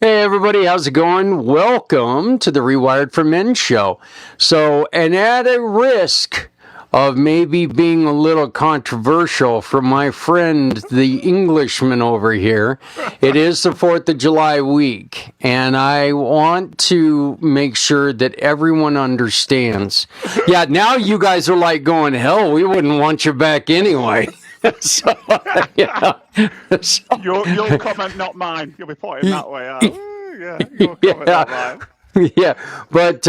Hey everybody, how's it going? Welcome to the Rewired for Men show. So, and at a risk of maybe being a little controversial from my friend, the Englishman over here, it is the 4th of July week, and I want to make sure that everyone understands. Yeah, now you guys are like going, hell, we wouldn't want you back anyway. So, yeah. Your comment, not mine. You'll be pointing that way. Yeah, your comment, not mine. Yeah, but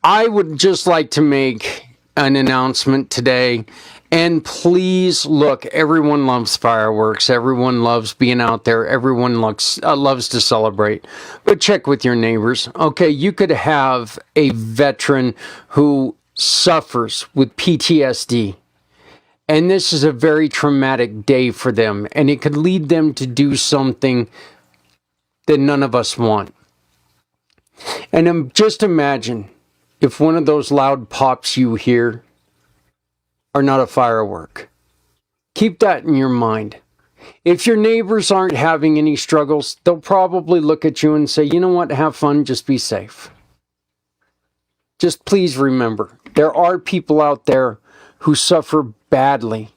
I would just like to make an announcement today. And please look, everyone loves fireworks. Everyone loves being out there. Everyone loves to celebrate. But check with your neighbors. Okay, you could have a veteran who suffers with PTSD. And this is a very traumatic day for them. And it could lead them to do something that none of us want. And just imagine if one of those loud pops you hear are not a firework. Keep that in your mind. If your neighbors aren't having any struggles, they'll probably look at you and say, you know what, have fun, just be safe. Just please remember, there are people out there who suffer badly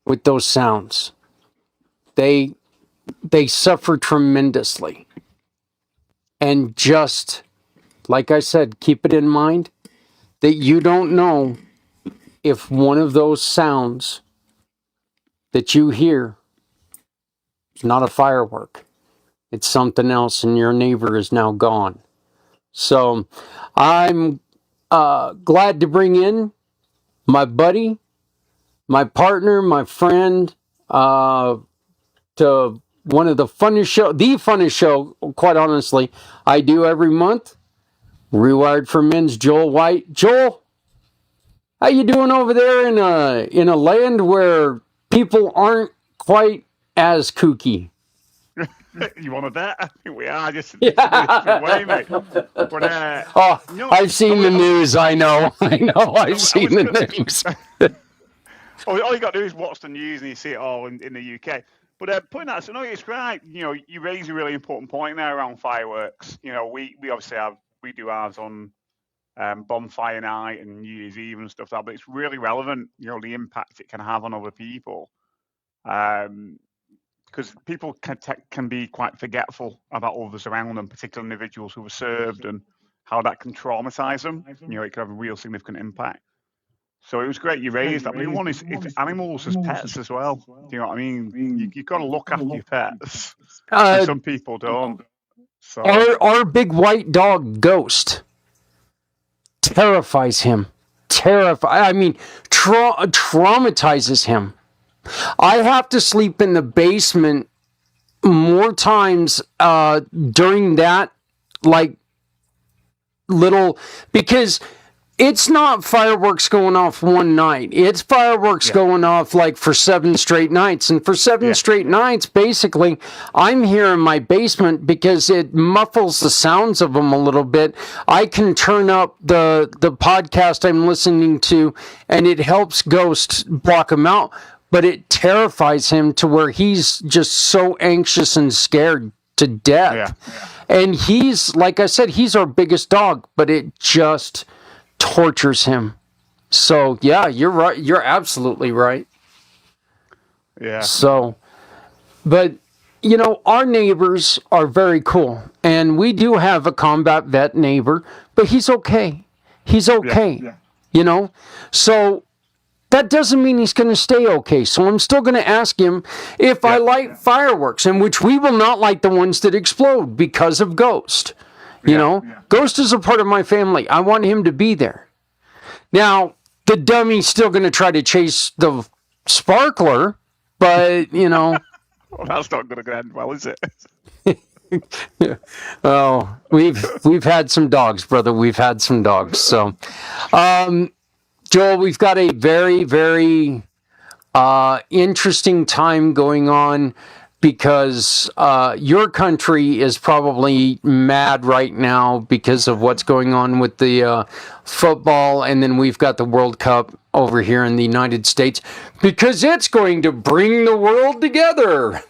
with those sounds. They suffer tremendously. And just, like I said, keep it in mind that you don't know if one of those sounds that you hear is not a firework. It's something else and your neighbor is now gone. So I'm glad to bring in my buddy, my partner, my friend, to one of the funnest show, quite honestly, I do every month. Rewired for Men's Joel White. Joel, how you doing over there in a land where people aren't quite as kooky? You want to bet? I think we are just yeah. Way, mate. But, I've seen the news. I know. I've seen the news. All you got to do is watch the news and you see it all in the UK. But putting that, so no, it's right. You raise a really important point there around fireworks. We obviously we do ours on bonfire night and New Year's Eve and stuff like that, but it's really relevant, the impact it can have on other people. Because people can be quite forgetful about others around them, particularly individuals who were served, and how that can traumatize them. It can have a real significant impact. So it was great you raised that. But one is animals as pets as well. Do you know what I mean? You've got to look after your pets. Some people don't. So our big white dog Ghost terrifies him. Traumatizes him. I have to sleep in the basement more times during that, because it's not fireworks going off one night. It's fireworks going off for 7 straight nights. And for 7 straight nights, basically, I'm here in my basement because it muffles the sounds of them a little bit. I can turn up the podcast I'm listening to, and it helps Ghost block them out. But it terrifies him to where he's just so anxious and scared to death. Yeah. And he's, like I said, he's our biggest dog, but it just tortures him. So, yeah, you're right. You're absolutely right. Yeah. So, but, our neighbors are very cool. And we do have a combat vet neighbor, but he's okay. He's okay. Yeah. So that doesn't mean he's going to stay okay. So I'm still going to ask him if I light fireworks, in which we will not light the ones that explode because of Ghost. Ghost is a part of my family. I want him to be there. Now, the dummy's still going to try to chase the sparkler, but, Well, that's not going to end well, is it? Well, we've had some dogs, brother. We've had some dogs. So, Joel, we've got a very, very interesting time going on because your country is probably mad right now because of what's going on with the football, and then we've got the World Cup over here in the United States because it's going to bring the world together.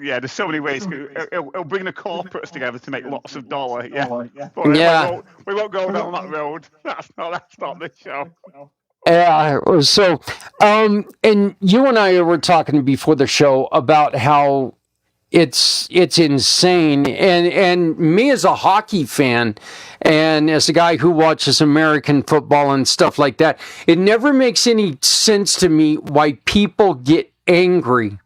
Yeah, there's so many ways. It'll bring the corporates together to make lots of dollar. Yeah, but Yeah. we won't go down that road. That's not the show. Yeah. So, and you and I were talking before the show about how it's insane, and me as a hockey fan, and as a guy who watches American football and stuff like that, it never makes any sense to me why people get angry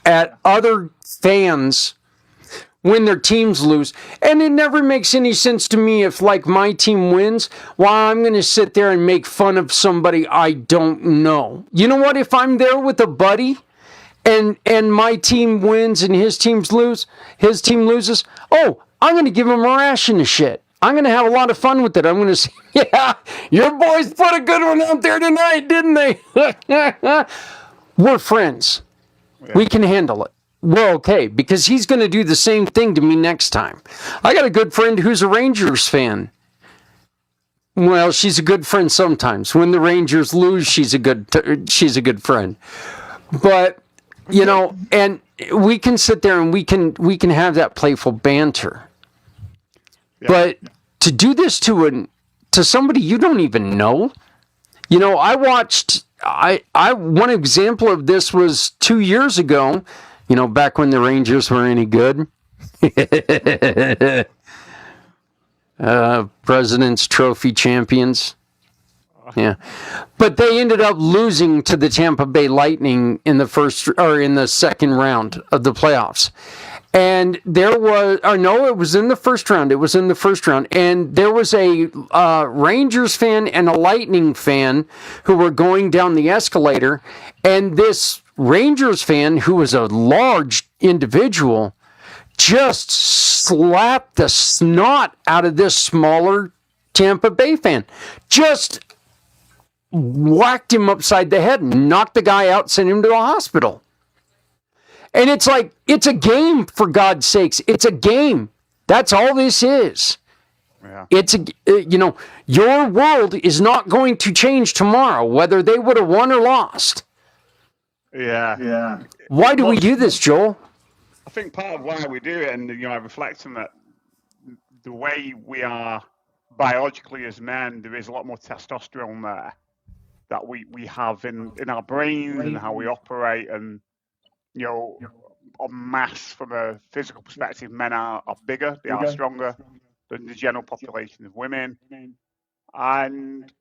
at other fans when their teams lose. And it never makes any sense to me if, like, my team wins, why I'm going to sit there and make fun of somebody I don't know. You know what? If I'm there with a buddy and my team wins and his team loses, oh, I'm going to give him a ration of shit. I'm going to have a lot of fun with it. I'm going to say, yeah, your boys put a good one out there tonight, didn't they? We're friends. Yeah. We can handle it. We're okay, because he's going to do the same thing to me next time. I got a good friend who's a Rangers fan. Well, she's a good friend sometimes. When the Rangers lose, she's a good friend. But, you know, and we can sit there and we can have that playful banter. Yeah. But to do this to somebody you don't even know, you know, one example of this was 2 years ago. You know, back when the Rangers were any good. President's Trophy champions. Yeah. But they ended up losing to the Tampa Bay Lightning in the second round of the playoffs. And it was in the first round. It was in the first round. And there was a Rangers fan and a Lightning fan who were going down the escalator. And this Rangers fan, who was a large individual, just slapped the snot out of this smaller Tampa Bay fan. Just whacked him upside the head and knocked the guy out, sent him to the hospital. And it's like, it's a game, for God's sakes. It's a game. That's all this is. Yeah. It's your world is not going to change tomorrow, whether they would have won or lost. Yeah. Why do we do this, Joel? I think part of why we do it, and I reflect on that, the way we are biologically as men, there is a lot more testosterone there that we have in our brains and how we operate, and on mass from a physical perspective, men are bigger, they are stronger than the general population of women, and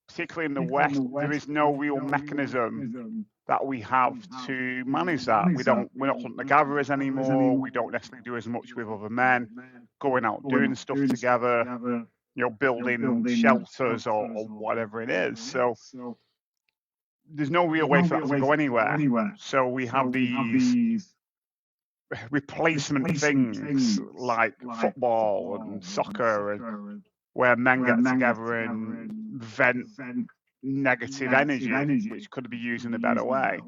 particularly in the West, there is no real mechanism that we have to manage that. We're not hunter-gatherers anymore. We don't necessarily do as much with other men, going out doing stuff together, building shelters or whatever it is. So there's no real way for that to go anywhere. So we have these replacement things like football and soccer, and where men get together and vent negative energy, which could be used in a better way.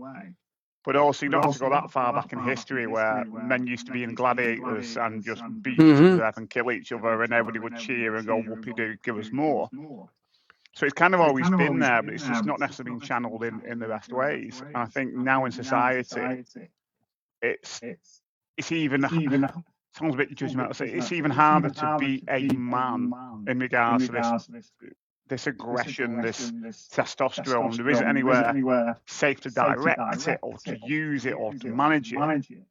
But also, you don't have to go that far back in history where men used to be in gladiators and just beat each other up and kill each other, and everybody would cheer and go, whoopie-doo, give us more. So it's kind of always been there, but it's just not necessarily been channeled in the best ways. And I think now in society, it's even sounds a bit judgmental. It's even harder to be a man in regards to this aggression, this testosterone. There isn't anywhere safe to direct it or to use it or to manage it,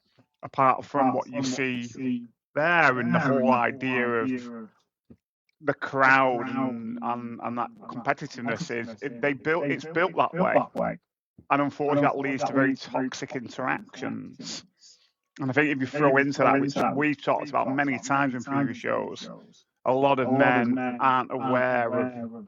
apart from what you see there, and the whole idea of the crowd and that competitiveness it's built that way. And unfortunately, that leads to very toxic interactions. And I think if you throw into that, which we've talked about many times in previous shows, a lot of men aren't aware of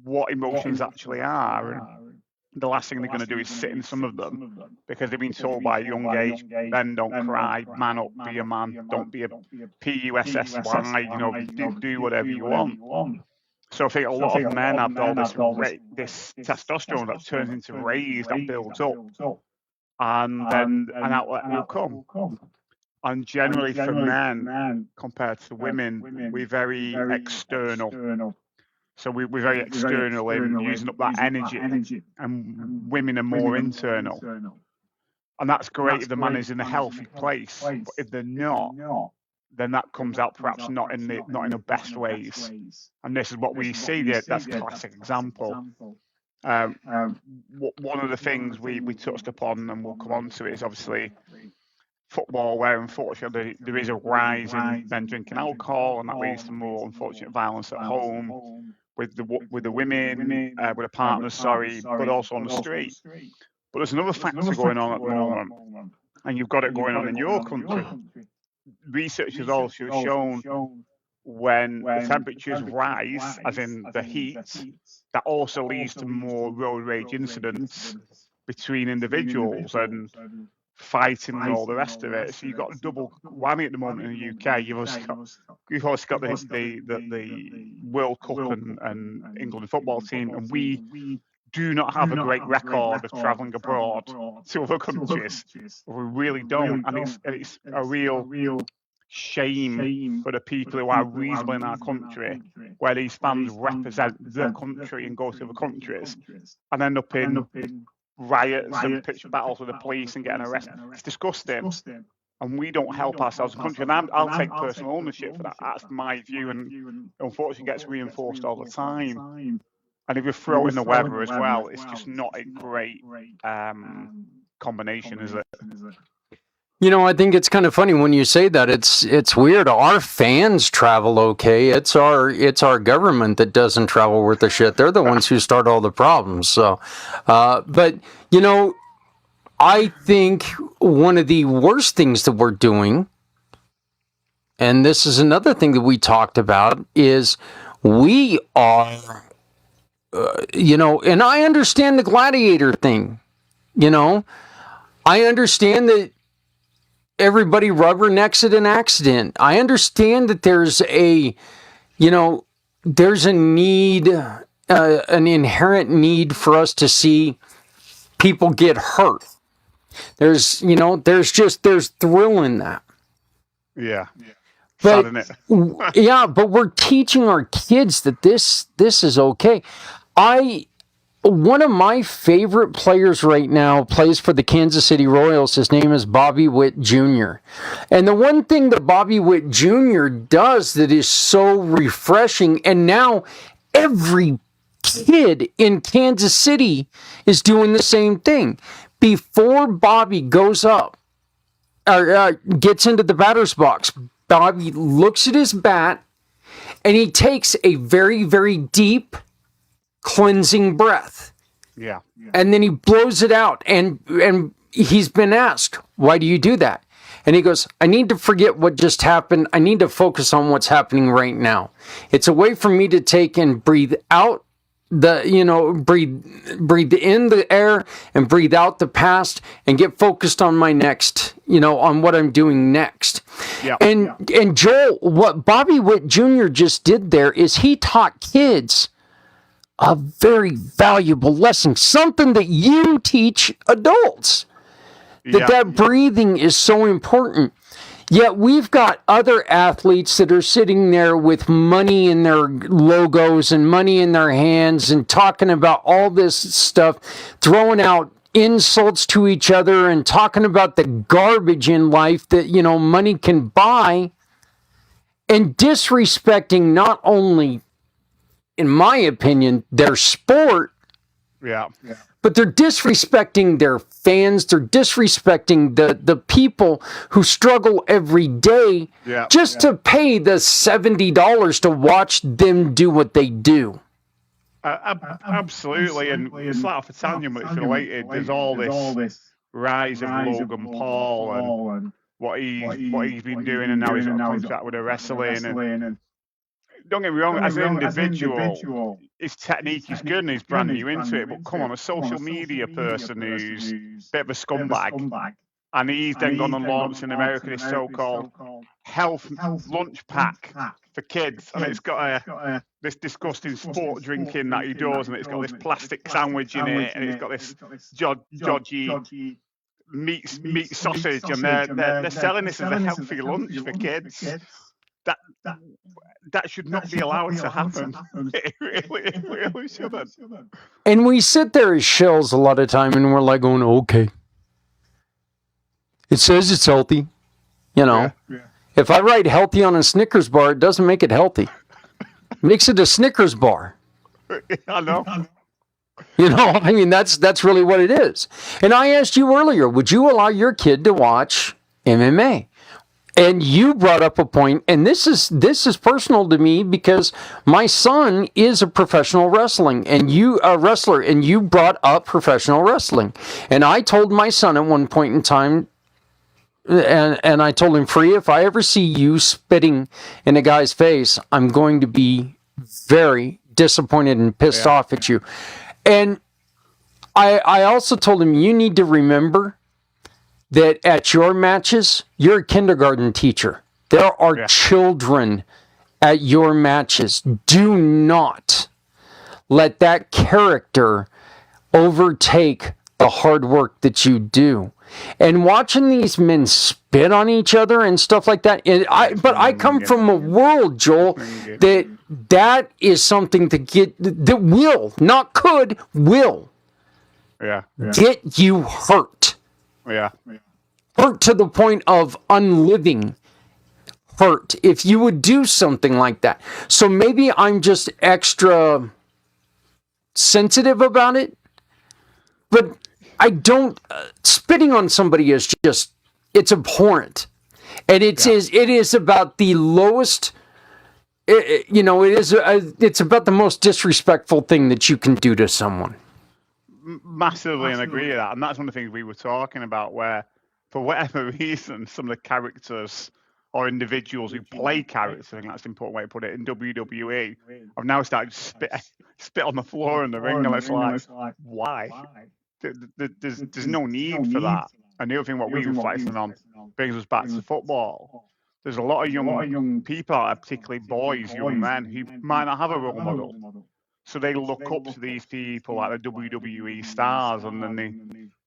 what emotions actually are. And the last thing they're going to do is sit in some of them, because they've been told by a young age, men don't cry, man up, be a man, don't be a P-U-S-S-Y, do whatever you want. So I think a lot of men have all this testosterone that turns into rage, that builds up, and then an outlet will come. And generally for men, compared to women, we're very external. So we're very external in using up that energy, and women are more internal. And that's great if the man is in a healthy place. But if they're not, then that comes out perhaps not in the best ways. And this is what we see there. That's a classic example. One of the things we touched upon, and we'll come on to it, is obviously football, where unfortunately there is a rise in men drinking alcohol, and that leads to more unfortunate violence at home with the women, with the partners, but also on the street. But there's another factor going on at the moment, and you've got it going on in your country. Research has also shown when the temperatures rise, as in the heat, that also leads to more road rage incidents between individuals and fighting and all the rest of it. So you've got a double whammy at the moment in the UK. You've also got the World Cup and England football team, and we do not have a great record of travelling abroad to other countries. We really don't, and it's a real shame for the people who are reasonable in our country, where these fans represent the country and go to other countries and end up in riots and pitch battles with the police and getting arrested. It's disgusting. And we don't help ourselves as a country. And I'll take personal ownership for that. That's my view, and unfortunately gets reinforced all the time. And if you throw in the weather as well, it's just not a great combination, is it? You know, I think it's kind of funny when you say that. It's weird. Our fans travel okay. It's our government that doesn't travel worth a shit. They're the ones who start all the problems. So, but you know, I think one of the worst things that we're doing, and this is another thing that we talked about, is we are, you know, and I understand the gladiator thing. You know, I understand that everybody rubbernecks at an accident. I understand that there's a need, an inherent need for us to see people get hurt. There's thrill in that. Yeah. But, sad, isn't it? yeah, but we're teaching our kids that this is okay. One of my favorite players right now plays for the Kansas City Royals. His name is Bobby Witt Jr. And the one thing that Bobby Witt Jr. does that is so refreshing, and now every kid in Kansas City is doing the same thing. Before Bobby goes up, or gets into the batter's box, Bobby looks at his bat, and he takes a very, very deep, cleansing breath. Yeah. And then he blows it out, and he's been asked, why do you do that? And he goes, I need to forget what just happened. I need to focus on what's happening right now. It's a way for me to take and breathe out breathe in the air and breathe out the past and get focused on my next, on what I'm doing next. Yeah. And Joel, what Bobby Witt Jr. just did there is he taught kids a very valuable lesson, something that you teach adults, that breathing is so important. Yet we've got other athletes that are sitting there with money in their logos and money in their hands and talking about all this stuff, throwing out insults to each other and talking about the garbage in life that, money can buy, and disrespecting not only, in my opinion, their sport, but they're disrespecting their fans. They're disrespecting the people who struggle every day just to pay the $70 to watch them do what they do. Absolutely, and it's like for Tanya, but it's related. There's all this rise of Logan Paul and what he's been doing, and now he's got a contract with the wrestling. And don't get me wrong, as an individual, his technique is good and he's branding you into it. But come on, a social media person who's a bit of a scumbag, and he's then gone and launched in America this so-called health lunch pack for kids, and it's got this disgusting sport drinking that he does, and it's got this plastic sandwich in it, and it's got this dodgy meat sausage, and they're selling this as a healthy lunch for kids. That should not be allowed to happen. It really shouldn't. And we sit there as shells a lot of time, and we're like going, okay. It says it's healthy. You know, if I write healthy on a Snickers bar, it doesn't make it healthy. It makes it a Snickers bar. I know. You know, I mean, that's really what it is. And I asked you earlier, would you allow your kid to watch MMA? And you brought up a point, and this is personal to me because my son is a professional wrestling and you a wrestler, and you brought up professional wrestling. And I told my son at one point in time, and I told him, Free, if I ever see you spitting in a guy's face, I'm going to be very disappointed and pissed off at you. And I also told him, you need to remember that at your matches, you're a kindergarten teacher. There are children at your matches. Do not let that character overtake the hard work that you do. And watching these men spit on each other and stuff like that. But I come from a world, Joel, that is something that will, not could, will get you hurt. Yeah. Hurt to the point of unliving hurt if you would do something like that. So maybe I'm just extra sensitive about it, but I don't. Spitting on somebody is just, it's abhorrent, and it is about the lowest. It's about the most disrespectful thing that you can do to someone. Massively, and agree with that. And that's one of the things we were talking about, where for whatever reason, some of the characters or individuals who play characters, I think that's the important way to put it, in WWE, have now started to spit on the floor in the ring, and it's like, why? There's no need for that. And the other thing what we were reflecting on brings us back to football. There's a lot of young people, particularly boys, young men, who might not have a role model. So they look up to these people like the WWE stars, and then they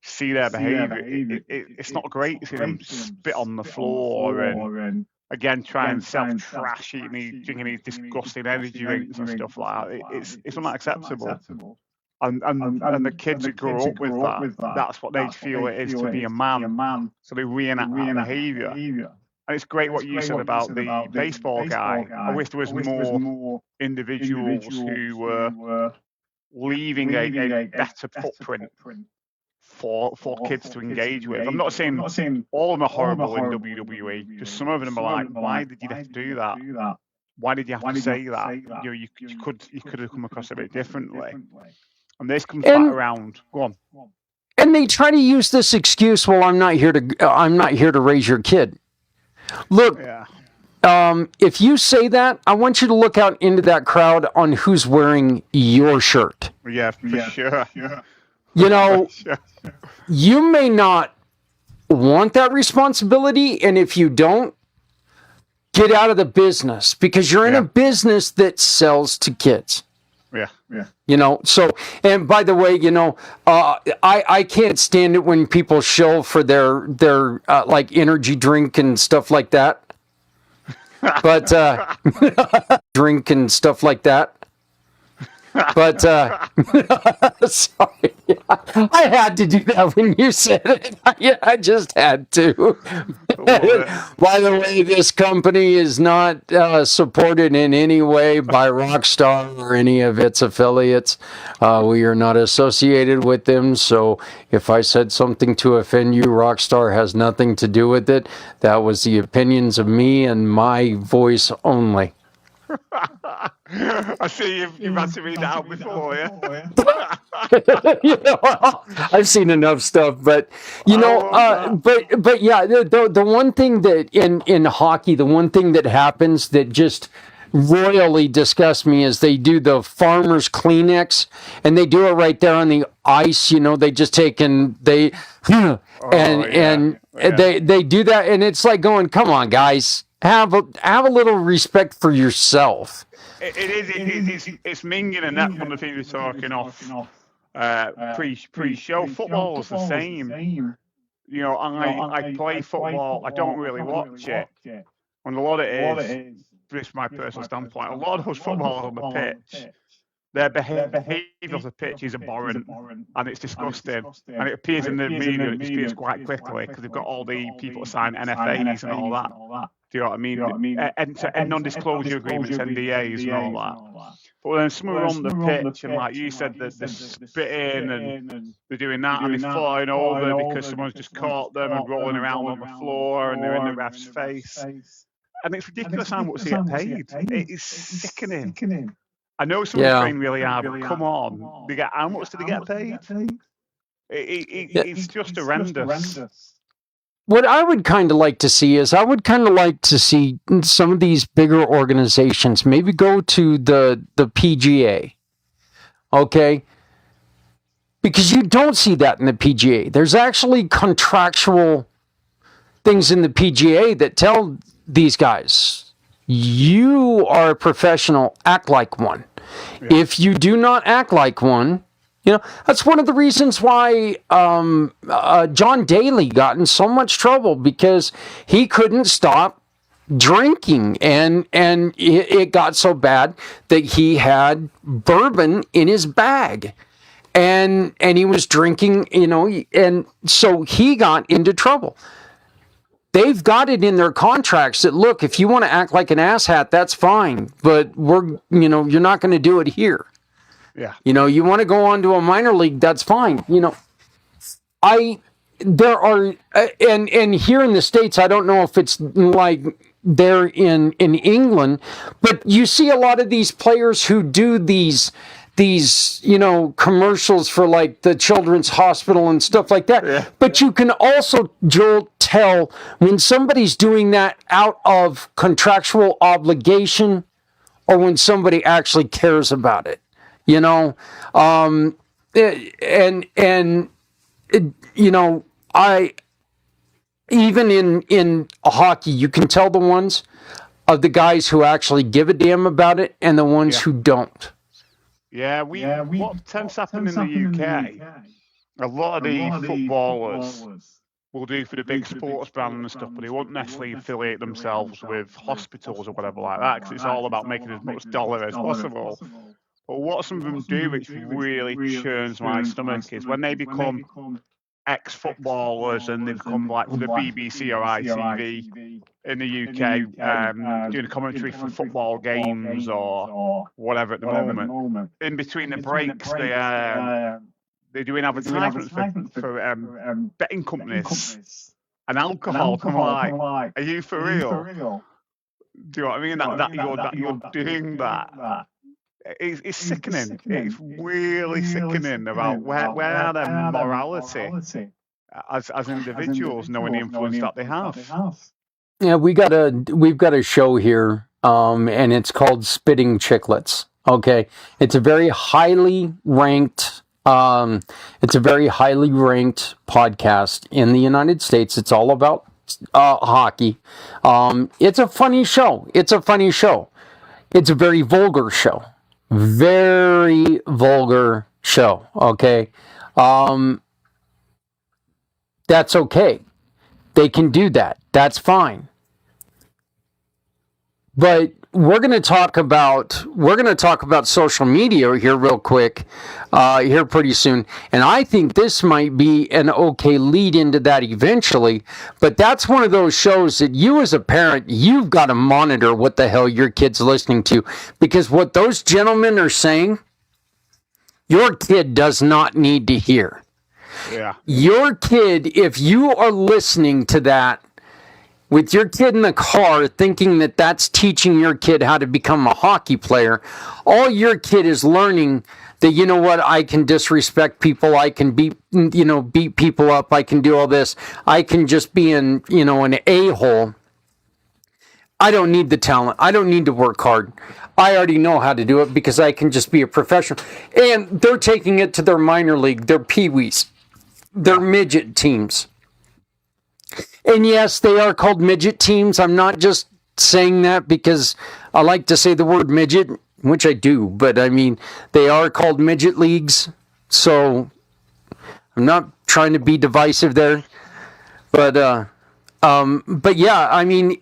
see their behaviour. It's not great to see them spit on the floor and again try and self-trash, drinking these disgusting energy drinks and stuff like that. It's not acceptable. And the kids that grow up with that, that's what they feel it is to be a man. So they reenact that behaviour. And it's great what you said about the baseball guy. I wish there was more individuals who were leaving a better footprint for kids to engage with. I'm not saying all of them are horrible in WWE. Just some of them are like, why did you have to do that? Why did you have to say that? You could have come across a bit differently. And this comes back around. Go on. And they try to use this excuse. Well, I'm not here to raise your kid. Look, if you say that, I want you to look out into that crowd on who's wearing your shirt. Yeah, for sure. You know, you may not want that responsibility, and if you don't, get out of the business, because you're in a business that sells to kids. Yeah. You know, so, and by the way, you know, I can't stand it when people shill for their like energy drink and stuff like that. But drink and stuff like that. But sorry, I had to do that when you said it. I just had to. By the way, this company is not supported in any way by Rockstar or any of its affiliates. We are not associated with them. So if I said something to offend you, Rockstar has nothing to do with it. That was the opinions of me and my voice only. I see you've had to read that out before, yeah? You know, I've seen enough stuff, but you know, but yeah, the one thing that in hockey, the one thing that happens that just royally disgusts me is they do the Farmer's Kleenex, and they do it right there on the ice. You know, they just take and they they do that, and it's like going, come on, guys. Have a little respect for yourself. It's minging, and that's one of the things we're talking off pre-show. Football is the same. You know, I play football. I don't really watch it, and a lot of it is, this is my personal standpoint. A lot of those footballers on the pitch Their behaviour of the pitch is abhorrent, and it's disgusting. And it appears in the media, it appears quite quickly because they've got all the people to sign NFAs and all that. Do you know what I mean? And non-disclosure agreements, NDAs, and all that. But then some are on the pitch, and like you said, they're spitting and they're doing that, and they're falling over because someone's just caught them and rolling around on the floor, and they're in the ref's face. And it's ridiculous how much they get paid. It is sickening. I know some train really hard, but come on, how much do they get paid? It's just horrendous. What I would kind of like to see is some of these bigger organizations maybe go to the PGA, okay? Because you don't see that in the PGA. There's actually contractual things in the PGA that tell these guys, you are a professional, act like one. Yeah. If you do not act like one, that's one of the reasons why John Daly got in so much trouble, because he couldn't stop drinking, and it got so bad that he had bourbon in his bag, and he was drinking, and so he got into trouble. They've got it in their contracts that, look, if you want to act like an asshat, that's fine, but you're not going to do it here. Yeah. You want to go on to a minor league, that's fine. There are, and here in the States, I don't know if it's like there in England, but you see a lot of these players who do these commercials for like the Children's Hospital and stuff like that. Yeah. But you can also, Joel, tell when somebody's doing that out of contractual obligation or when somebody actually cares about it. Even in hockey, you can tell the ones of the guys who actually give a damn about it and the ones who don't. Yeah, what tends to happen in the UK, a lot of the footballers will do for the big sports brand and stuff, but they won't necessarily affiliate themselves with hospitals or whatever like that, because it's all about making as much dollar as possible. But what some of them do, which really churns my stomach, is when they become ex-footballers and they become like for the BBC or ITV in the UK, doing a commentary for football games or whatever at the moment. In between the breaks, they're doing advertisements for betting companies and alcohol. I'm like, are you for real? Do you know what I mean? That you're doing that. It's sickening. It's really sickening about where are their morality as individuals, knowing the influence that they have. Yeah, we've got a show here, and it's called Spitting Chicklets. Okay, it's a very highly ranked. It's a very highly ranked podcast in the United States. It's all about hockey. It's a funny show. It's a very vulgar show. Very vulgar show, okay? That's okay. They can do that. That's fine. But we're going to talk about social media here real quick, here pretty soon. And I think this might be an okay lead into that eventually. But that's one of those shows that you as a parent, you've got to monitor what the hell your kid's listening to. Because what those gentlemen are saying, your kid does not need to hear. Yeah. Your kid, if you are listening to that, with your kid in the car thinking that that's teaching your kid how to become a hockey player, all your kid is learning that, you know what, I can disrespect people, I can beat people up, I can do all this, I can just be an a-hole. I don't need the talent. I don't need to work hard. I already know how to do it because I can just be a professional. And they're taking it to their minor league, their peewees, their midget teams. And yes, they are called midget teams. I'm not just saying that because I like to say the word midget, which I do, but I mean, they are called midget leagues. So I'm not trying to be divisive there. But yeah, I mean,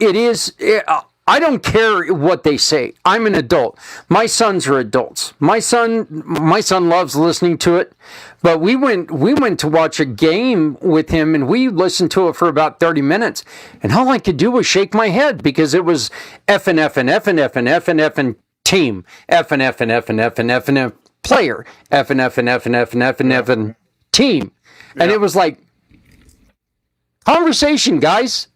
I don't care what they say. I'm an adult. My sons are adults. My son loves listening to it. But we went to watch a game with him, and we listened to it for about 30 minutes. And all I could do was shake my head because it was F and F and F and F and F and F and team, F and F and F and F and F and F player, F and F and F and F and F and F and team. And it was like, conversation, guys.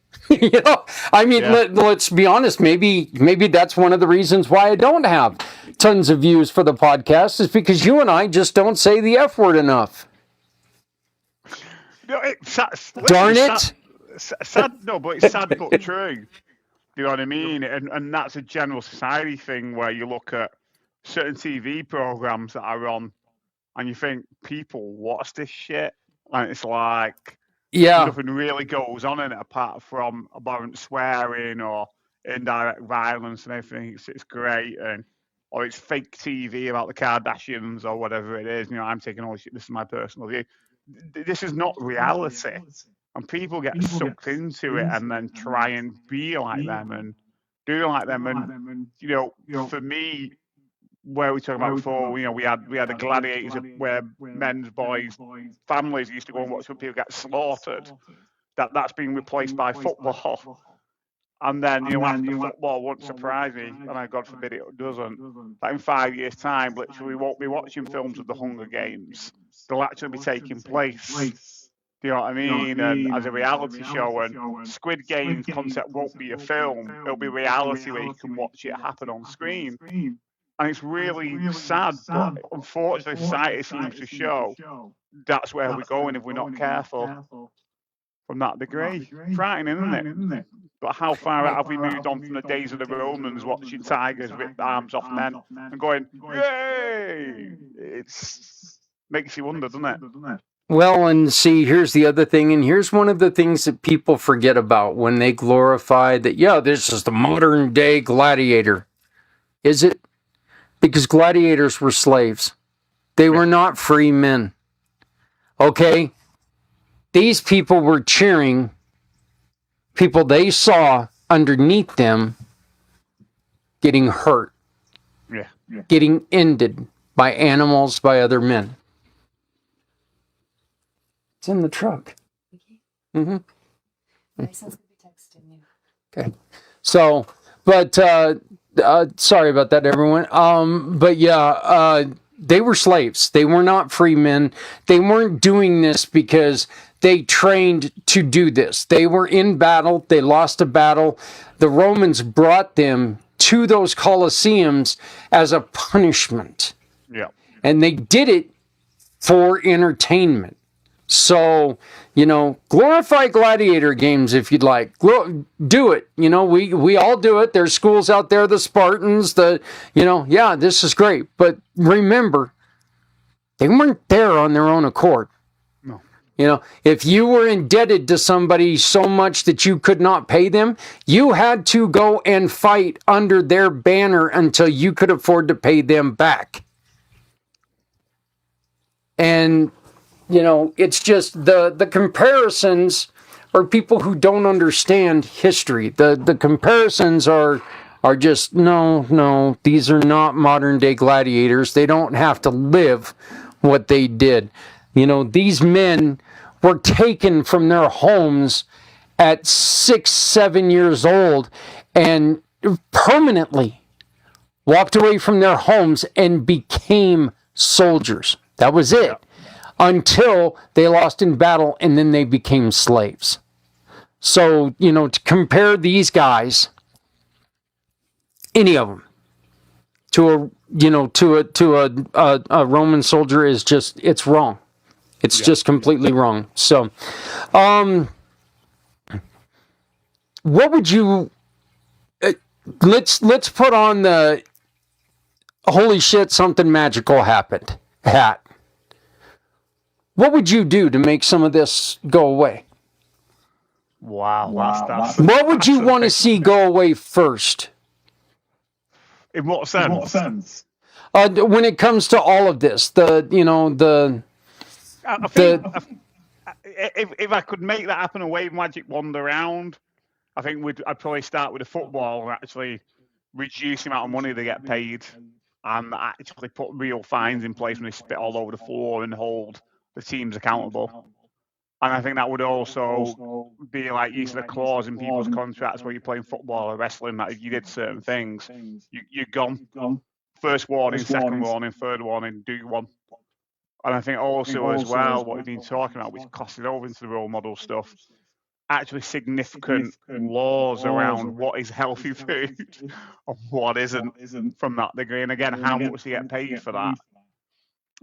I mean, let's be honest. Maybe that's one of the reasons why I don't have tons of views for the podcast, is because you and I just don't say the F word enough. Darn it! Sad, no, but it's sad but true. You know what I mean? And that's a general society thing where you look at certain TV programs that are on, and you think, people watch this shit, and it's like. Yeah. Nothing really goes on in it apart from abhorrent swearing or indirect violence and everything. It's great, or it's fake TV about the Kardashians or whatever it is. I'm taking all this shit. This is my personal view. This is not reality, and people get sucked into it and then try and be like them and do like them. And for me, where we talked about before, we had the gladiators where men's, boys, families used to go and watch people get slaughtered. That's been replaced by football. And then, after football won't surprise me, and God forbid it doesn't, that in 5 years' time, literally, we won't be watching films of the Hunger Games. They'll actually be taking place. Do you know what I mean? And as a reality show, and Squid Game concept won't be a film. It'll be reality where you can watch it happen on screen. And it's really sad, but unfortunately, society seems to show that's where we're going if we're not careful from that degree. Frightening, isn't it? But how far out have we moved on from the days of the Romans watching tigers rip arms off men and going, yay! It makes you wonder, doesn't it? Well, and see, here's the other thing, and here's one of the things that people forget about when they glorify that, this is the modern day gladiator. Is it? Because gladiators were slaves. They were not free men. Okay? These people were cheering people they saw underneath them getting hurt, getting ended by animals, by other men. It's in the truck. Mm-hmm. My son's going to be texting you. Okay. So, but... sorry about that, everyone. But they were slaves. They were not free men. They weren't doing this because they trained to do this. They were in battle. They lost a battle. The Romans brought them to those Colosseums as a punishment. Yeah. And they did it for entertainment. So, glorify gladiator games if you'd like. Do it. We all do it. There's schools out there, the Spartans, this is great. But remember, they weren't there on their own accord. No. If you were indebted to somebody so much that you could not pay them, you had to go and fight under their banner until you could afford to pay them back. And... it's just the comparisons are people who don't understand history. The comparisons are just, no, these are not modern day gladiators. They don't have to live what they did. These men were taken from their homes at 6, 7 years old and permanently walked away from their homes and became soldiers. That was it. Until they lost in battle and then they became slaves. So, to compare these guys, any of them, to a Roman soldier is just, it's wrong. It's just completely wrong. So, what would you, let's put on the holy shit, something magical happened hat. What would you do to make some of this go away? Wow. What would you want to see go away first? In what sense? When it comes to all of this, if I could make that happen and wave magic wand around, I think I'd probably start with the football and actually reduce the amount of money they get paid, and actually put real fines in place when they spit all over the floor and hold the teams accountable. And I think that would also be like use of the clause in people's contracts where you're playing football or wrestling that if you did certain things, you're gone. First warning, second warning, third warning, do one. And I think also as well, what we've been talking about, which crosses over into the role model stuff, actually significant laws around what is healthy food and what isn't from that degree. And again, how much they get paid for that.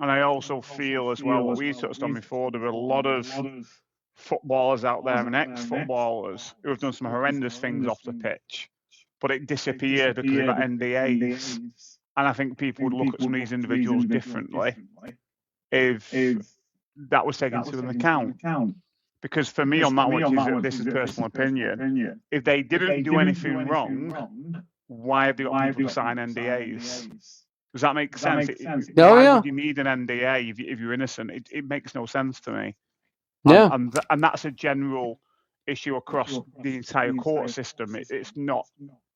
And I also feel as well, what we touched on before, there are a lot of footballers out there and ex-footballers who have done some horrendous things off the pitch, but it disappeared because of NDAs. And I think people would look at some of these individuals differently if that was taken into account. Because for me on that one, this is personal opinion, if they didn't do anything wrong, why have they got people to sign NDAs? Does that make sense? Why would you need an NDA if you're innocent? It makes no sense to me. Yeah. And that's a general issue across the entire court system. It's not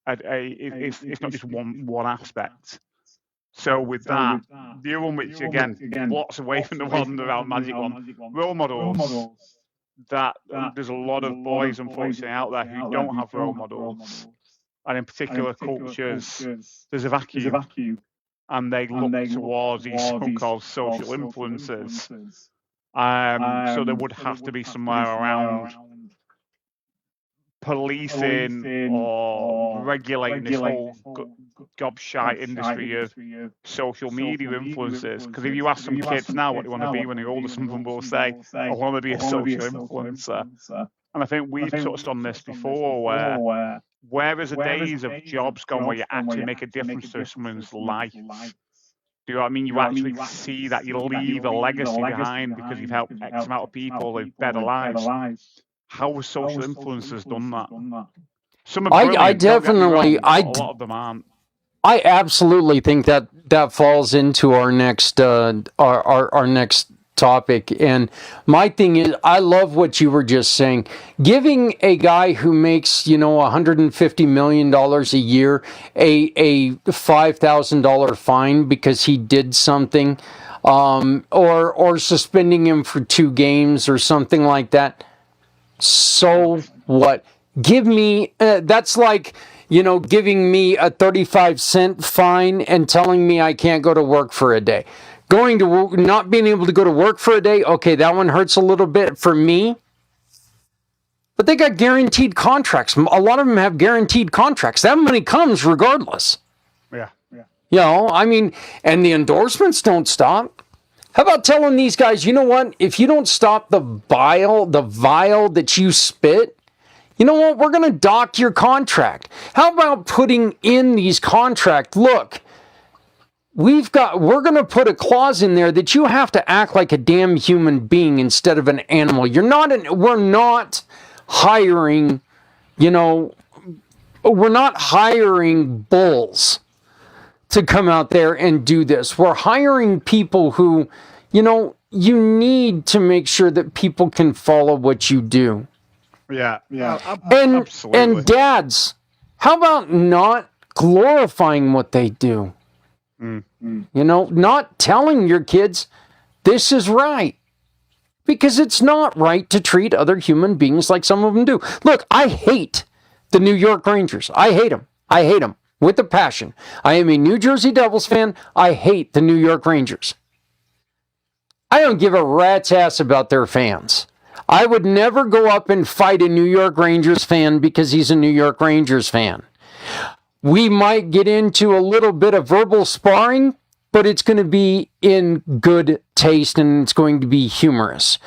it's not just one aspect. So with that, the other one which again blocks away from the one around Magic one, role models. That there's a lot of boys unfortunately out there who don't have role models, and in particular cultures, there's a vacuum. And they look towards these so-called social influencers. So there would have to be somewhere around policing or regulating this whole gobshite industry of social media influencers. Because if you ask some kids now what they want to be when they're older, some of them will say, I want to be a social influencer. And I think we've touched on this before, where is the days of jobs gone where you actually make a difference to someone's life? Do you know what I mean? You actually see that you leave a legacy behind because you've helped X amount of people live better lives. How have social influencers done that? Some are brilliant, I definitely, a lot of them aren't. I absolutely think that falls into our next our next topic. And my thing is, I love what you were just saying. Giving a guy who makes, $150 million a year a $5,000 fine because he did something, or suspending him for 2 games or something like that. So what? Give me, that's like, giving me a 35-cent fine and telling me I can't go to work for a day. Not being able to go to work for a day, okay, that one hurts a little bit for me. But they got guaranteed contracts. A lot of them have guaranteed contracts. That money comes regardless. Yeah. And the endorsements don't stop. How about telling these guys, you know what? If you don't stop the vial that you spit, you know what? We're going to dock your contract. How about putting in these contracts? Look, we're going to put a clause in there that you have to act like a damn human being instead of an animal. We're not hiring, we're not hiring bulls to come out there and do this. We're hiring people who, you need to make sure that people can follow what you do. Yeah. Absolutely. And dads, how about not glorifying what they do? Not telling your kids this is right. Because it's not right to treat other human beings like some of them do. Look, I hate the New York Rangers. I hate them. I hate them with a passion. I am a New Jersey Devils fan. I hate the New York Rangers. I don't give a rat's ass about their fans. I would never go up and fight a New York Rangers fan because he's a New York Rangers fan. We might get into a little bit of verbal sparring, but it's going to be in good taste and it's going to be humorous.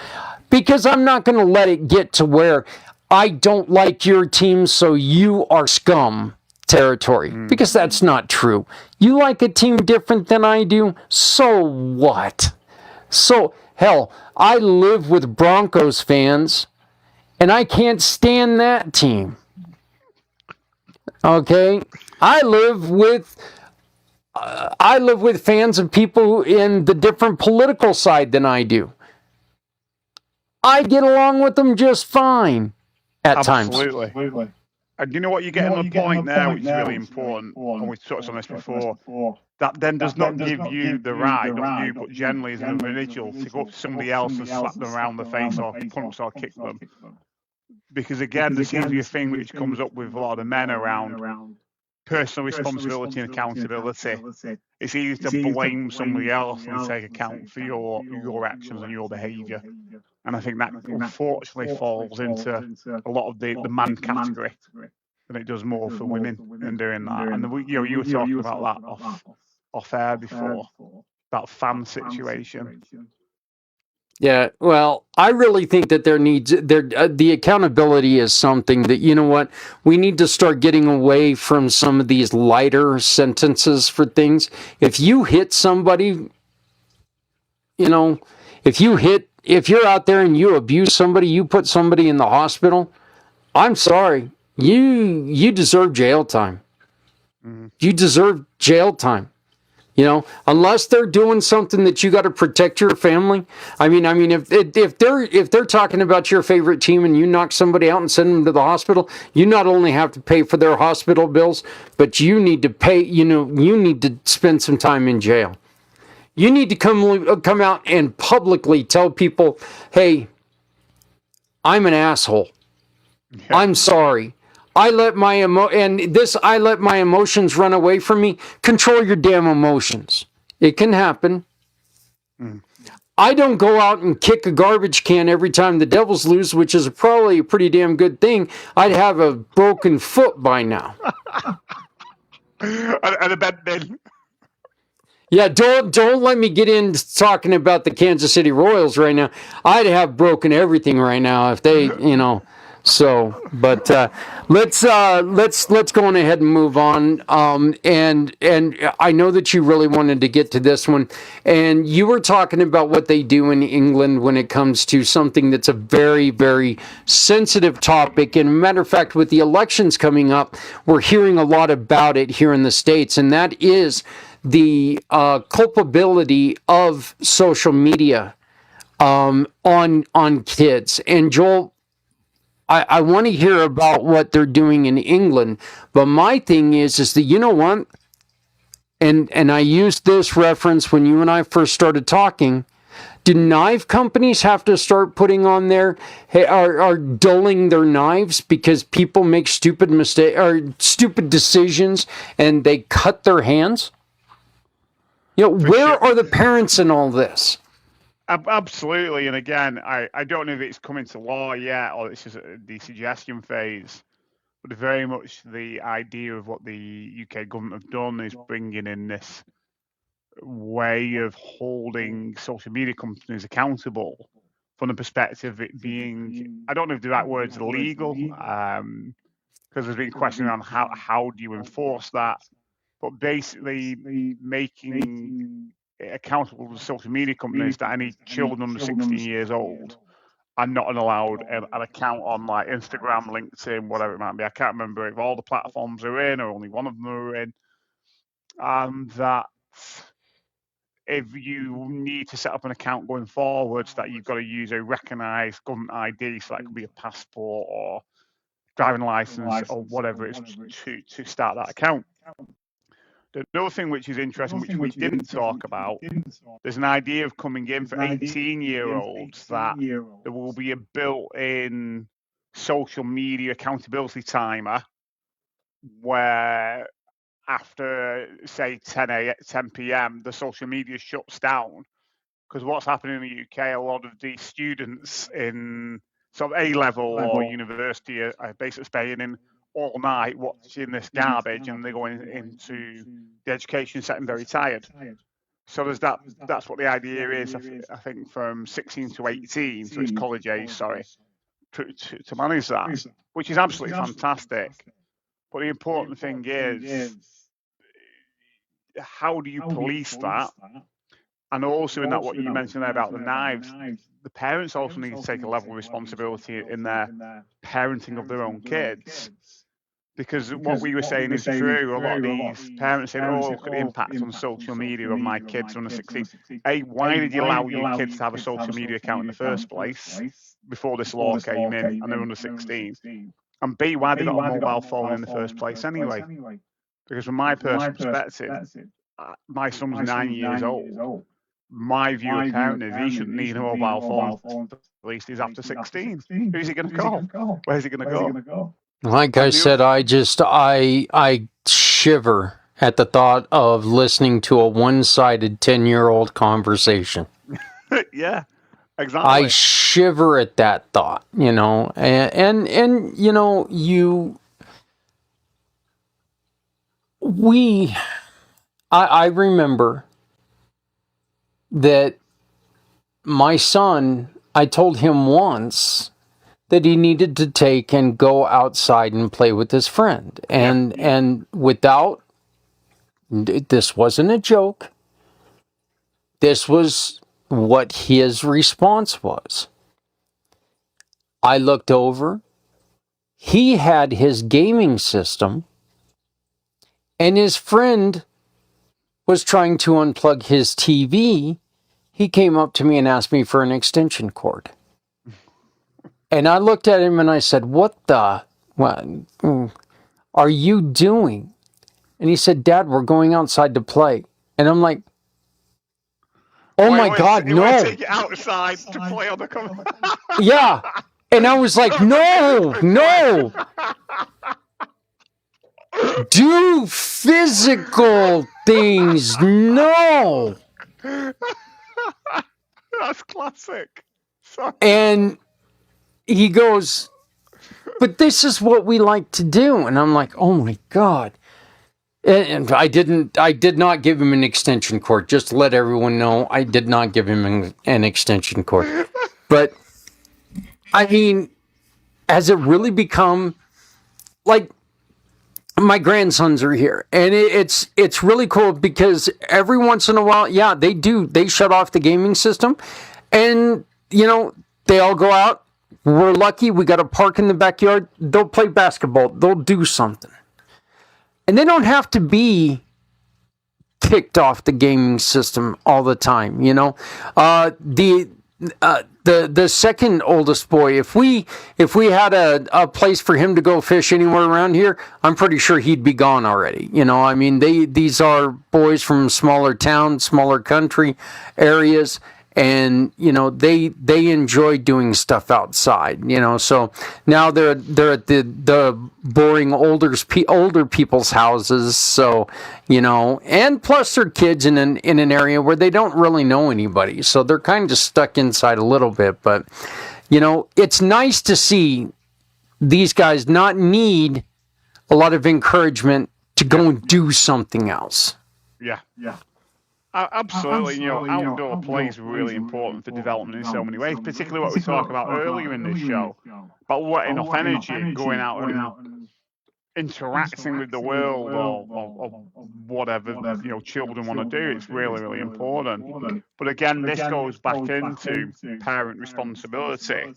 Because I'm not going to let it get to where I don't like your team, so you are scum territory. Because that's not true. You like a team different than I do, so what? So, hell, I live with Broncos fans, and I can't stand that team. Okay? I live with fans of people in the different political side than I do. I get along with them just fine at times. Absolutely. And you know what, you're getting on the point there, which is really important, and we've touched on this before. That then does not give you the right, not you, but generally as an individual, to go up to somebody else and slap them around the face or punch or kick them. Because again, there seems to be a thing which comes up with a lot of the men around personal responsibility and accountability. It's easy to blame somebody else and take account for your actions and your behaviour. And I think that unfortunately falls into a lot of the man category than it does more for women in doing that. And you were talking about that off air before, that fan situation. Yeah, well, I really think that the accountability is something that, you know what, we need to start getting away from some of these lighter sentences for things. If you hit somebody, you know, if you're out there and you abuse somebody, you put somebody in the hospital, I'm sorry, you deserve jail time. You deserve jail time. You know, unless they're doing something that you got to protect your family. I mean, if they're talking about your favorite team and you knock somebody out and send them to the hospital, you not only have to pay for their hospital bills, but you need to pay. You need to spend some time in jail. You need to come out and publicly tell people, "Hey, I'm an asshole. Yeah. I'm sorry. I let my emotions run away from me." Control your damn emotions. It can happen. I don't go out and kick a garbage can every time the Devils lose, which is probably a pretty damn good thing. I'd have a broken foot by now. And a bed bin. Yeah, don't let me get into talking about the Kansas City Royals right now. I'd have broken everything right now if they, So, but let's go on ahead and move on. And I know that you really wanted to get to this one, and you were talking about what they do in England when it comes to something that's a very, very sensitive topic. And matter of fact, with the elections coming up, we're hearing a lot about it here in the States, and that is the culpability of social media on kids. And Joel, I want to hear about what they're doing in England, but my thing is that, you know what? And I used this reference when you and I first started talking. Do knife companies have to start putting on are dulling their knives because people make stupid mistakes or stupid decisions and they cut their hands? Where are the parents in all this? Absolutely, and again, I don't know if it's coming to law yet or it's just the suggestion phase, but very much the idea of what the UK government have done is bringing in this way of holding social media companies accountable from the perspective of it being, I don't know if the right word's illegal, because there's been questions around how do you enforce that, but basically making accountable to social media companies that any children under 16 years old are not allowed an account on like Instagram, LinkedIn, whatever it might be. I can't remember if all the platforms are in or only one of them are in. And that if you need to set up an account going forwards, that you've got to use a recognised government ID, so that could be a passport or driving license or whatever it is to start that account. The other thing which is interesting, which we didn't talk about, there's an idea of coming in for 18-year-olds that there will be a built-in social media accountability timer where after, say, 10 p.m., the social media shuts down. Because what's happening in the UK, a lot of the students in sort of A-level or university are basically staying in all night watching this garbage, and they're going into the education setting very tired. So there's that. That's what the idea is. I think from 16 to 18, so it's college age. Sorry, to manage that, which is absolutely fantastic. But the important thing is, how do you police that? And also in that, what you mentioned there about the knives, the parents also need to take a level of responsibility in their parenting of their own kids. Because what we were saying is true. A lot of these parents saying, "Oh, look at the impact on social media of my kids under 16." Hey, why did you allow your kids to have a social media account in the first place before this law came in and they're under 16? And B, why they got a mobile phone in the first place anyway. Because from my personal perspective, my son's 9 years old. My view of parenting is he shouldn't need a mobile phone at least he's after 16. Who's he going to call? Where's he going to go? Like I said, I shiver at the thought of listening to a one-sided 10-year-old conversation. Yeah, exactly. I shiver at that thought, you know, and you know, I remember that my son, I told him once that he needed to take and go outside and play with his friend. And without, this wasn't a joke. This was what his response was. I looked over. He had his gaming system, and his friend was trying to unplug his TV. He came up to me and asked me for an extension cord. And I looked at him and I said, what are you doing? And he said, Dad, we're going outside to play. And I'm like, oh my God, no. You take it outside to play on the cover. Yeah. And I was like, no. Do physical things. No. That's classic. Sorry. And he goes, but this is what we like to do. And I'm like, oh my God. And I did not give him an extension cord. Just to let everyone know, I did not give him an extension cord. But, I mean, has it really become, like, my grandsons are here. And it's really cool because every once in a while, yeah, they shut off the gaming system. And, you know, they all go out. We're lucky. We got a park in the backyard. They'll play basketball. They'll do something. And they don't have to be kicked off the gaming system all the time, you know. The second oldest boy, if we had a place for him to go fish anywhere around here, I'm pretty sure he'd be gone already. You know, I mean, these are boys from smaller towns, smaller country areas. And, you know, they enjoy doing stuff outside, you know. So now they're at the boring older people's houses. So, you know, and plus they're kids in an area where they don't really know anybody. So they're kind of stuck inside a little bit. But, you know, it's nice to see these guys not need a lot of encouragement to go and do something else. Yeah. Absolutely, you know, outdoor play is really important for development in so many ways, particularly what we talked about earlier in this show, about letting off energy, going out and interacting with the world or whatever, you know, children want to do. It's really, really important. But again, this goes back into parent responsibility.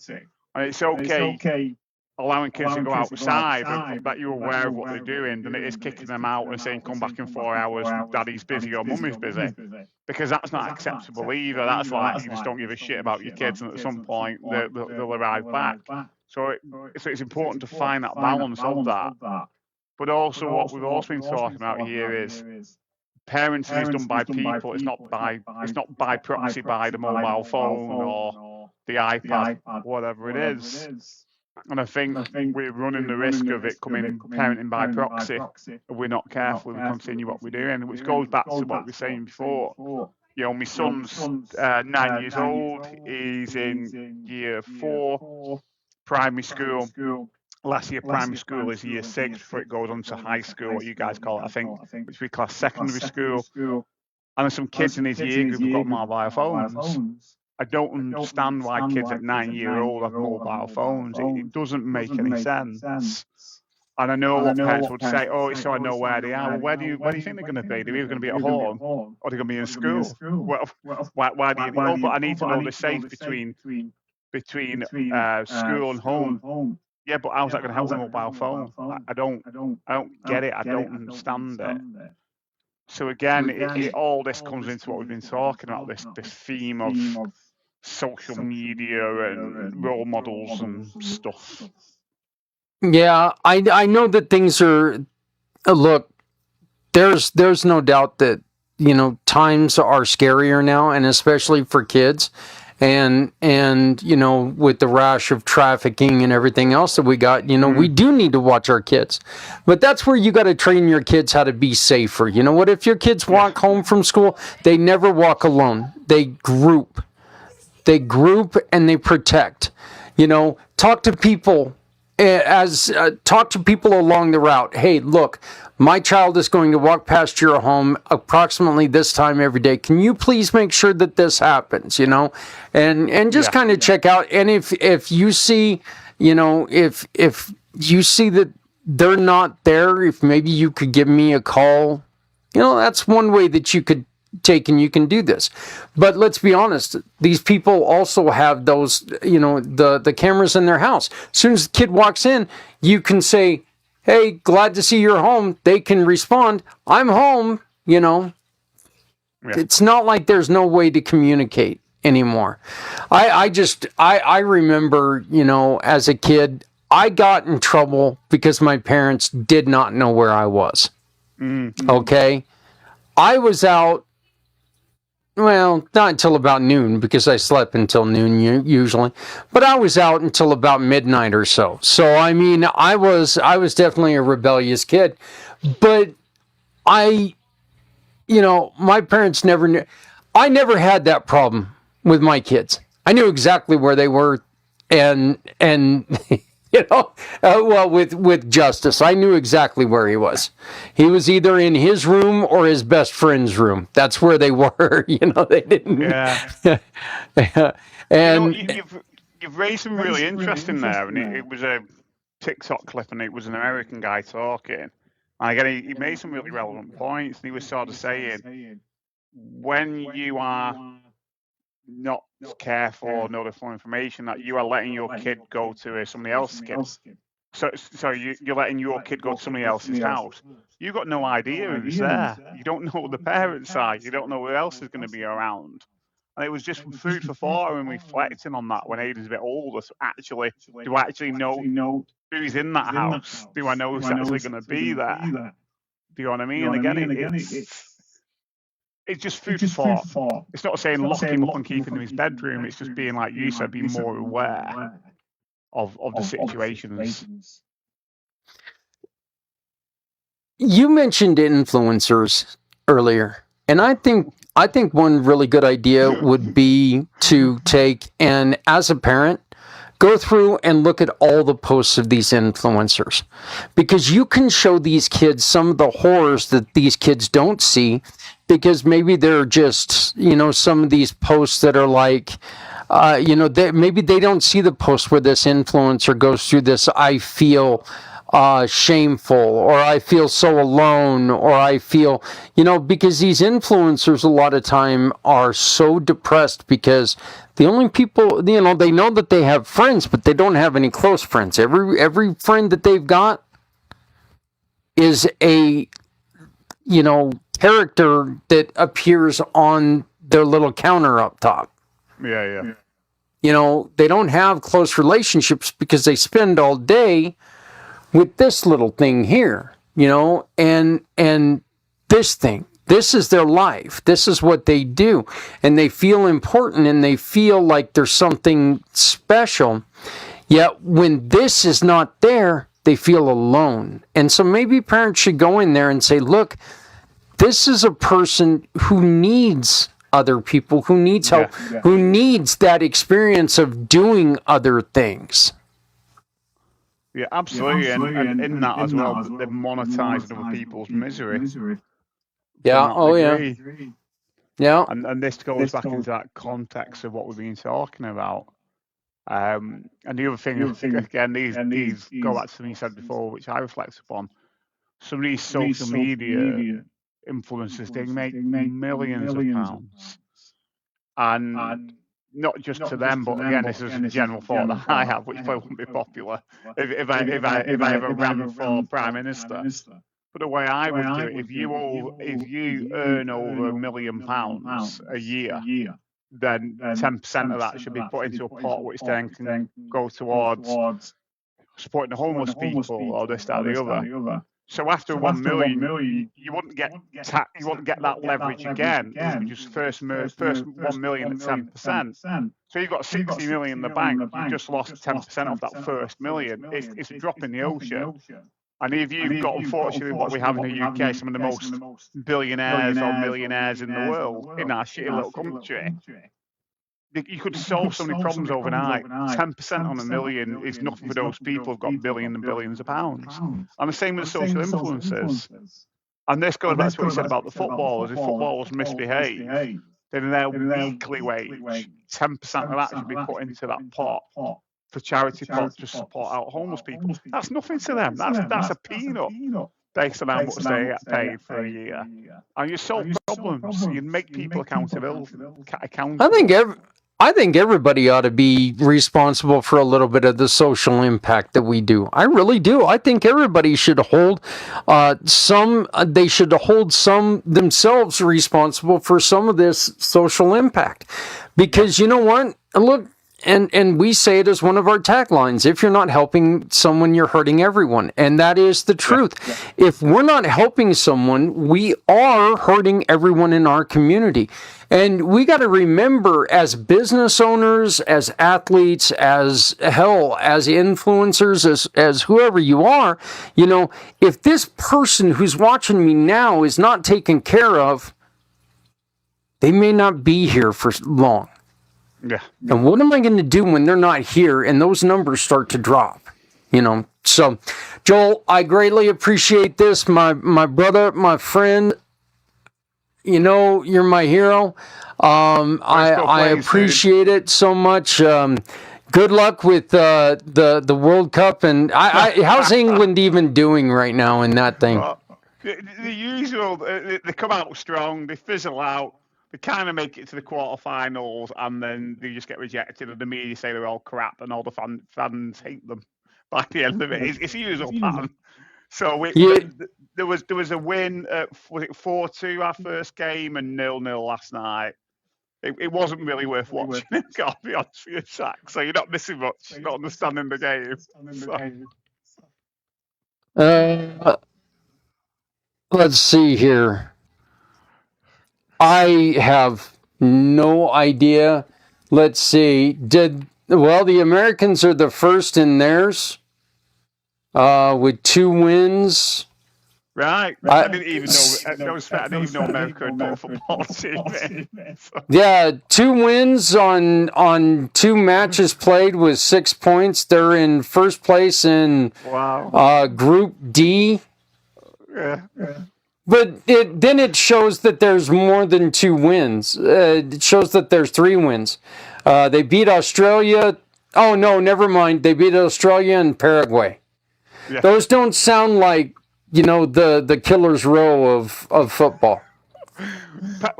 And it's okay allowing kids to go outside, that you're aware of what they're doing, than it is kicking them out and saying, come back in 4 hours, daddy's busy or mummy's busy. Because that's not acceptable either. That's like, you just don't give a shit about your kids, and at some point, they'll arrive back. So it's important to find that balance of that. But also, what we've also been talking about here is parenting is done by people. It's not by proxy by the mobile phone or the iPad, whatever it is. And I think we're running the risk of it coming parenting by proxy if we're not careful and we continue what we're doing, which goes back to what we were saying before. You know, my son's 9 years old. He's in year 4, primary school. Last year, primary school is year 6 before it goes on to high school, what you guys call it, I think, which we class secondary school. And there's some kids in his year group who've got mobile phones. I don't understand why kids at 9-year-old have mobile phones. It doesn't make any sense. And I know what parents would say, oh, it's so I know where they are. Well, where do you think they're going to be? They're either going to be at home or they're going to be in school. Well, why do you know? But I need to know the safe between school and home. Yeah, but how's that going to help the mobile phone? I don't get it. I don't understand it. So again, all this comes into what we've been talking about, this theme of social media and role models and stuff. Yeah, I know that things are look, there's no doubt that times are scarier now, and especially for kids, and with the rash of trafficking and everything else that we got, we do need to watch our kids. But that's where you got to train your kids how to be safer. You know what? If your kids Yeah. walk home from school, they never walk alone. They group and they protect. Talk to people talk to people along the route. Hey, look, my child is going to walk past your home approximately this time every day. Can you please make sure that this happens? And just Yeah. kind of check out. And if you see, if you see that they're not there, if maybe you could give me a call. That's one way that you could take, and you can do this. But let's be honest, these people also have those, the cameras in their house. As soon as the kid walks in, you can say, hey, glad to see you're home. They can respond, I'm home. Yeah. It's not like there's no way to communicate anymore. I remember, as a kid, I got in trouble because my parents did not know where I was. Okay. I was out, well, not until about noon, because I slept until noon usually, but I was out until about midnight or so. So I mean, I was definitely a rebellious kid, but I, my parents never knew. I never had that problem with my kids. I knew exactly where they were, and well, with Justice, I knew exactly where he was. He was either in his room or his best friend's room. That's where they were. They didn't. Yeah. And You've raised some really interesting there, and it was a TikTok clip, and it was an American guy talking. And again, he made some really relevant points, and he was sort of saying, when you are not careful or know the full information, that you are letting your kid go to somebody else's kid. So you're letting your kid go to somebody else's house. You've got no idea who's there. You don't know who the parents are. You don't know who else is going to be around. And it was just food for thought and reflecting on that when Aiden's a bit older. So actually, do I actually know who's in that house? Do I know who's actually going to be there? Do you know what I mean? And again, it's just food for thought. It's not saying lock him up and keep him in his bedroom. It's just being, like you said, being more aware of the situations. You mentioned influencers earlier, and I think one really good idea would be to take, and as a parent, go through and look at all the posts of these influencers, because you can show these kids some of the horrors that these kids don't see, because maybe they're just, some of these posts that are like, maybe they don't see the post where this influencer goes through this, I feel shameful, or I feel so alone, or I feel, because these influencers a lot of time are so depressed because the only people, they know that they have friends, but they don't have any close friends. Every friend that they've got is a, character that appears on their little counter up top. Yeah. They don't have close relationships because they spend all day with this little thing here, and this thing. This is their life. This is what they do. And they feel important, and they feel like there's something special. Yet when this is not there, they feel alone. And so maybe parents should go in there and say, look, this is a person who needs other people, who needs help, who needs that experience of doing other things. Yeah, absolutely. And in that as well, they're monetizing other people's misery. Yeah. Oh, yeah. Yeah. And this goes back into that context of what we've been talking about. And the other thing, again, these go back to something you said before, which I reflect upon. Some of these social media influencers, they make millions of pounds. And not just to them, but again, this is a general thought that I have, which probably wouldn't be popular if I ever ran for Prime Minister. But the way I would do it, if you earn over £1 million a year, then 10% of that should be put into a pot, which then can go towards supporting the homeless people or this, that, or the other. So after 1 million, you wouldn't get that leverage again. It would just first 1 million at 10%. So you've got 60 million in the bank. You just lost 10% of that first million. It's a drop in the ocean. And if you've got, unfortunately, what we have in the UK, some of the most billionaires or millionaires in the world in our shitty little country, you could solve so many problems overnight. 10% on a million is nothing for those people who've got billions and billions of pounds. And the same with the social influencers. And this goes back to what you said about the footballers. If footballers misbehave, then their weekly wage, 10% of that should be put into that pot for charity pot to support out homeless people. That's nothing to them. That's a peanut based on how much they get paid for a year. And you solve problems. You make people accountable. I think everybody ought to be responsible for a little bit of the social impact that we do. I really do. I think everybody should hold they should hold some themselves responsible for some of this social impact. Because you know what? Look, and we say it as one of our taglines: if you're not helping someone, you're hurting everyone. And that is the truth. Yeah. If we're not helping someone, we are hurting everyone in our community. And we got to remember, as business owners, as athletes, as influencers, as whoever you are, if this person who's watching me now is not taken care of, they may not be here for long. Yeah. And what am I going to do when they're not here and those numbers start to drop? So, Joel, I greatly appreciate this. My brother, my friend, you're my hero. I appreciate it so much. Good luck with the World Cup. And how's England even doing right now in that thing? The usual, they come out strong, they fizzle out. They kind of make it to the quarterfinals, and then they just get rejected, and the media say they're all crap, and all the fans hate them by the end of it. It's a usual pattern. So there was a win at, was it 4-2 our first game, and 0-0 last night. It wasn't really worth watching. Gotta be honest with you, Zach. So you're not missing much. Not understanding the game. Let's see here. I have no idea. Let's see. The Americans are the first in theirs with 2 wins. Right. I didn't even know America had a football team. Yeah, 2 wins on 2 matches played with 6 points. They're in first place in Group D. Yeah. But then it shows that there's more than 2 wins. It shows that there's 3 wins. They beat Australia. Oh, no, never mind. They beat Australia and Paraguay. Yeah. Those don't sound like, the killer's row of football.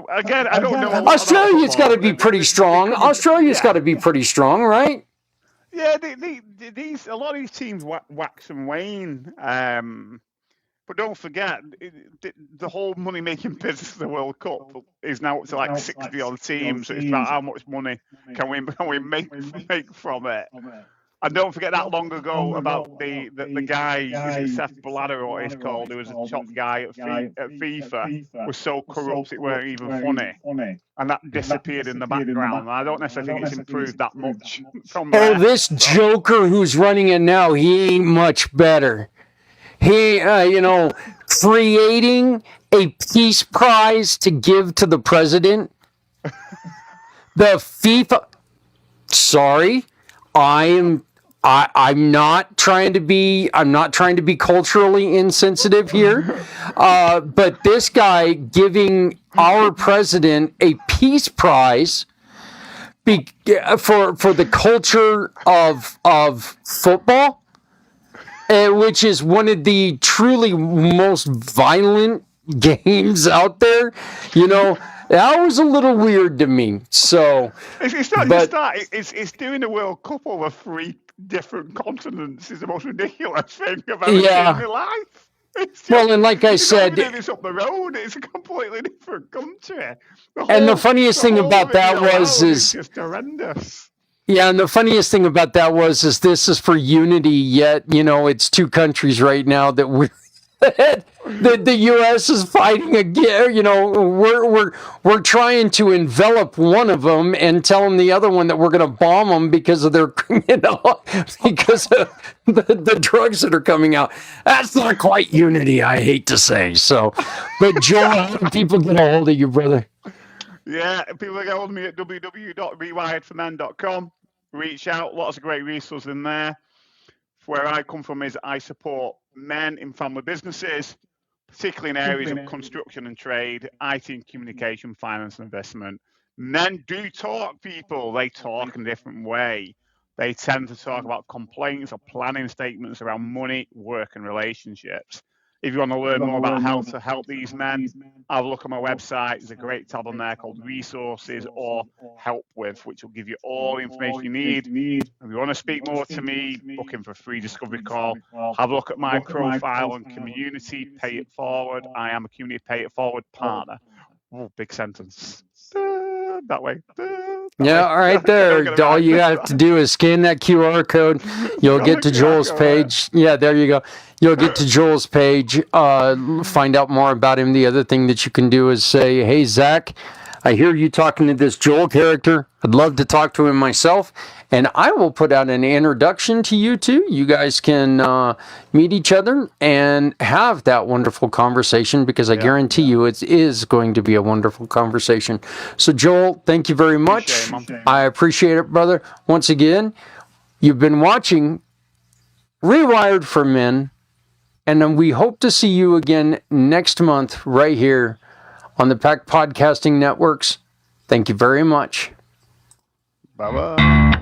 Again, I don't know. Australia's got to be pretty strong. Australia's got to be pretty strong, right? Yeah, a lot of these teams wax and wane. But don't forget, the whole money-making business of the World Cup is now up to like 60 odd teams. So it's about how much money can we make from it. And don't forget that long ago about the guy, is it Seth Blatter or what he's called, who was a top guy at FIFA, was so corrupt it weren't even funny. And that disappeared in the background. I don't necessarily think it's improved that much from there. Oh, this joker who's running it now, he ain't much better. He, creating a peace prize to give to the president. The FIFA. Sorry, I'm not trying to be culturally insensitive here, but this guy giving our president a peace prize for the culture of football. Which is one of the truly most violent games out there, that was a little weird to me. So it's not just that; it's doing the World Cup over 3 different continents is the most ridiculous thing I've ever seen in my life. And like I said, it's up the road. It's a completely different country. And the funniest thing about that was just horrendous. Yeah, and the funniest thing about that is this is for unity, yet, it's two countries right now that the U.S. is fighting again. We're trying to envelop one of them and telling the other one that we're going to bomb them because of their, because of the drugs that are coming out. That's not quite unity, I hate to say. So, but Joel, how do people get a hold of you, brother? Yeah, people can get hold of me at www.rewiredformen.com. Reach out, lots of great resources in there. Where I come from is I support men in family businesses, particularly in areas of construction and trade, IT and communication, finance and investment. Men do talk, people. They talk in a different way. They tend to talk about complaints or planning statements around money, work, and relationships. If you want to learn more about how to help these men, have a look at my website. There's a great tab on there called Resources or Help With, which will give you all the information you need. If you want to speak more to me, book in for a free discovery call. Have a look at my profile on Community Pay It Forward. I am a Community Pay It Forward partner. Oh, big sentence. That way. Yeah, right there. All you have to do is scan that QR code. You'll get to Joel's page. Yeah, there you go. You'll get to Joel's page. Find out more about him. The other thing that you can do is say, hey, Zach, I hear you talking to this Joel character. I'd love to talk to him myself. And I will put out an introduction to you two. You guys can meet each other and have that wonderful conversation, because I guarantee you it is going to be a wonderful conversation. So, Joel, thank you very much. I appreciate it, brother. Once again, you've been watching Rewired for Men, and then we hope to see you again next month right here on the Pack Podcasting Networks. Thank you very much. Bye-bye.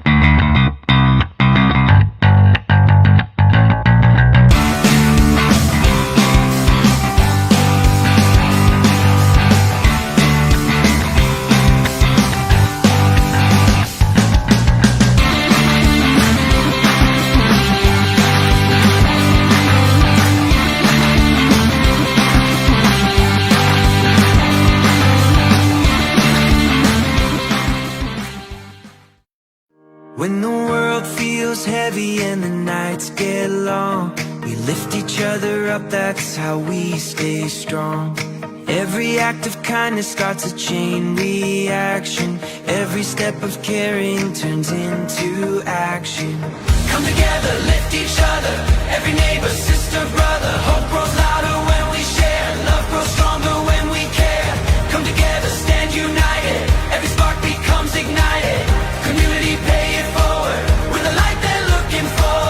When the world feels heavy and the nights get long, we lift each other up, that's how we stay strong. Every act of kindness starts a chain reaction. Every step of caring turns into action. Come together, lift each other, every neighbor, sister, brother. Hope grows louder when we share, love grows stronger when we care. Come together, stand united, every spark becomes ignited. Community pay it forward, we're the light they're looking for.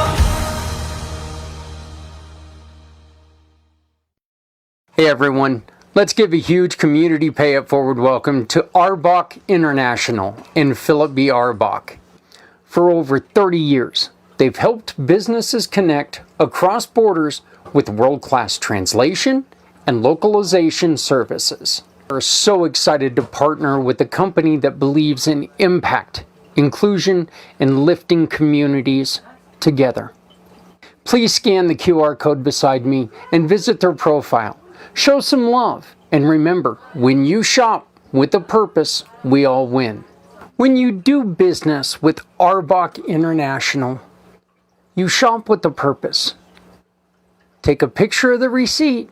Hey everyone, let's give a huge Community Pay It Forward welcome to Arbach International and Philip B. Arbach. For over 30 years, they've helped businesses connect across borders with world-class translation and localization services. We're so excited to partner with a company that believes in impact, inclusion, and lifting communities together. Please scan the QR code beside me and visit their profile. Show some love, and remember, when you shop with a purpose, we all win. When you do business with Arbach International, you shop with a purpose. Take a picture of the receipt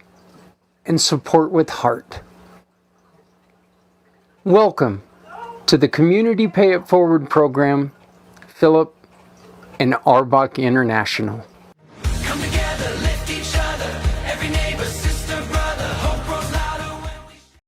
and support with heart. Welcome to the Community Pay It Forward program, Philip and Arbach International. Come together, lift each other, every neighbor, sister.